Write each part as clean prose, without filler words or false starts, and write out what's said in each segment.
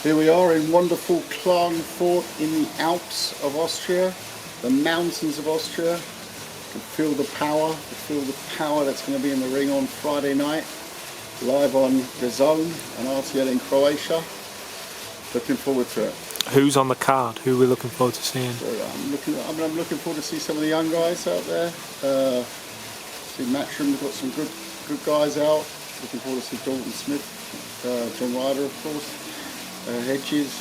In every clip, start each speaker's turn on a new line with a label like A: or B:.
A: Here we are in wonderful Klagenfurt in the Alps of Austria, the mountains of Austria. You can feel the power that's going to be in the ring on Friday night, live on the Zaren and RTL in Croatia. Looking forward to it.
B: Who's on the card? Who are we looking forward to seeing?
A: I'm looking forward to see some of the young guys out there. See Matchroom, we've got some good guys out. Looking forward to see Dalton Smith, John Ryder, of course. Hedges,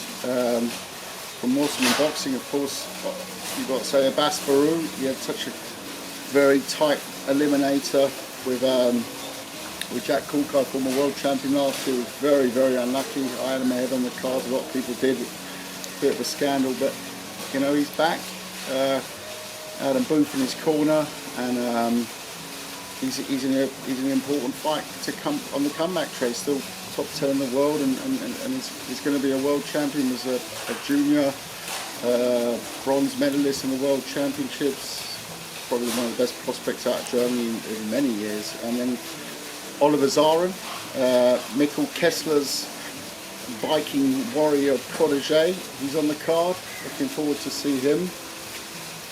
A: from Wasserman boxing, of course, you've got to say Abass Baraou. He had such a very tight eliminator with Jack Kulkai, former world champion last year. Was very, very unlucky. I had him ahead on the card. A lot of people did. A bit of a scandal, but you know, he's back. Adam Booth in his corner, and he's in an important fight to come on the comeback trail. Still top 10 in the world, and he's going to be a world champion. He was a junior bronze medalist in the world championships, probably one of the best prospects out of Germany in many years. And then Oliver Zaren, Mikkel Kessler's Viking warrior protege, he's on the card. Looking forward to see him.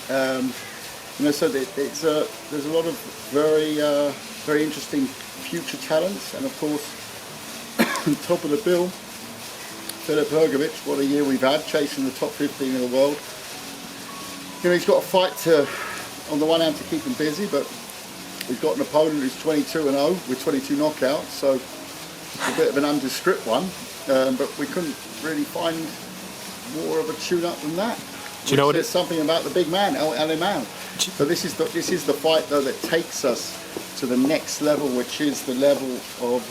A: You know, so there's a lot of very interesting future talents, and of course, top of the bill, Filip Hrgovic. What a year we've had, chasing the top 15 in the world. You know, he's got a fight on the one hand to keep him busy, but we've got an opponent who's 22-0 with 22 knockouts, so it's a bit of an undescript one, but we couldn't really find more of a tune-up than that.
B: Do you know what?
A: There's something about the big man, El Imam. So this is the fight though that takes us to the next level, which is the level of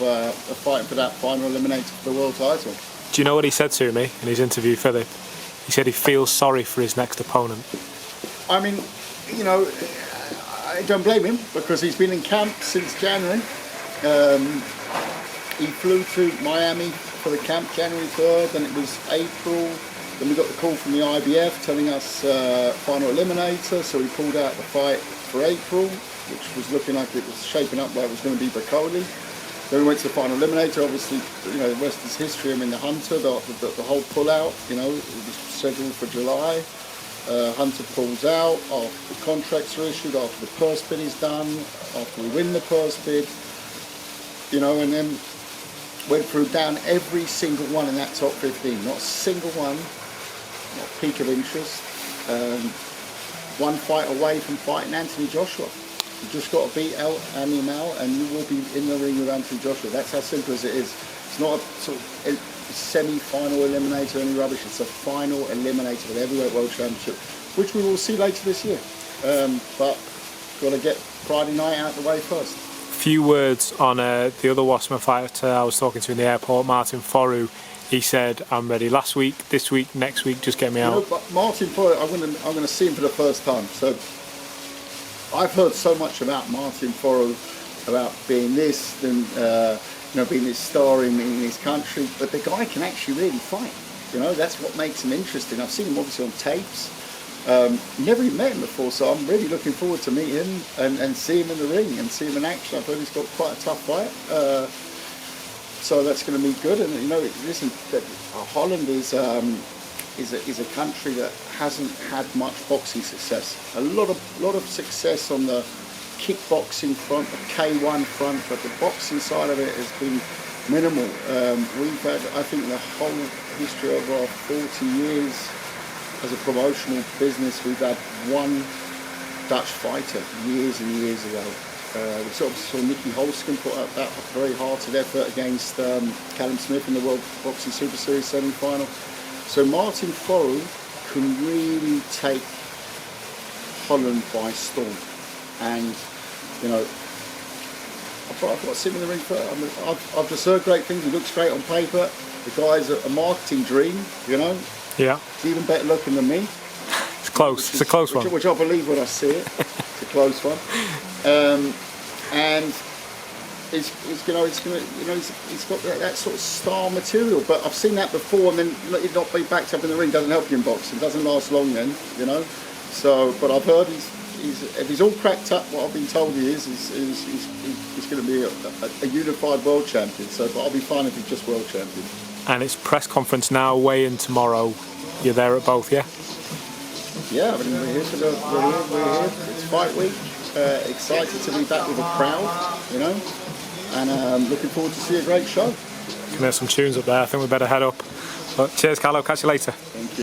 A: fighting for that final eliminator for the world title.
B: Do you know what he said to me in his interview, Philip? He said he feels sorry for his next opponent. I
A: mean, you know, I don't blame him, because he's been in camp since January. He flew to Miami for the camp January 3rd, then it was April. Then we got the call from the IBF telling us final eliminator, so we pulled out the fight for April, which was looking like it was shaping up where it was going to be Bacoli. Then we went to the final eliminator. Obviously, you know, the rest is history. I mean, the Hunter, the whole pull-out, you know, it was scheduled for July. Hunter pulls out after the contracts are issued, after the purse bid is done, after we win the purse bid, you know, and then went through down every single one in that top 15. Not a single one, not peak of interest. One fight away from fighting Anthony Joshua. You just got to beat El Animal and you will be in the ring with Anthony Joshua. That's how simple as it is. It's not a sort of semi-final eliminator or any rubbish. It's a final eliminator for the Heavyweight World Championship, which we will see later this year. But got to get Friday night out of the way first.
B: Few words on the other Wasserman fighter I was talking to in the airport, Martin Foru. He said, "I'm ready last week, this week, next week, just get me out."
A: You know, but Martin Foru, I'm going to see him for the first time. So I've heard so much about Martin Foru, about being this and you know, being this star in his country, but the guy can actually really fight. You know, that's what makes him interesting. I've seen him obviously on tapes. Never even met him before, so I'm really looking forward to meet him and see him in the ring and see him in action. I've heard he's got quite a tough fight, so that's going to be good. And you know, listen, Holland is a country that hasn't had much boxing success. A lot of success on the kickboxing front, the K1 front, but the boxing side of it has been minimal. We've had, I think, the whole history of our 40 years as a promotional business, we've had one Dutch fighter years and years ago. We sort of saw Nicky Holsken put up that very hearted effort against Callum Smith in the World Boxing Super Series semi-final. So Martin Foru can really take Holland by storm. And, you know, I've got to sit in the ring for I've just heard great things. He looks great on paper. The guy's a marketing dream, you know.
B: Yeah.
A: He's even better looking than me.
B: It's close. It's a close one.
A: Which I believe when I see it. It's a close one. And he's got that sort of star material. But I've seen that before, and then it not be backed up in the ring doesn't help you in boxing. It doesn't last long then, you know. So, but I've heard if he's all cracked up, what I've been told he is he's going to be a unified world champion. So, but I'll be fine if he's just world champion.
B: and it's press conference now, weigh-in tomorrow. You're there at both, yeah?
A: Yeah, I mean, we're here. It's fight week. Excited to be back with a crowd, you know, and looking forward to see a great show.
B: There's some tunes up there. I think we better head up. But cheers, Kalle. Catch you later.
A: Thank you.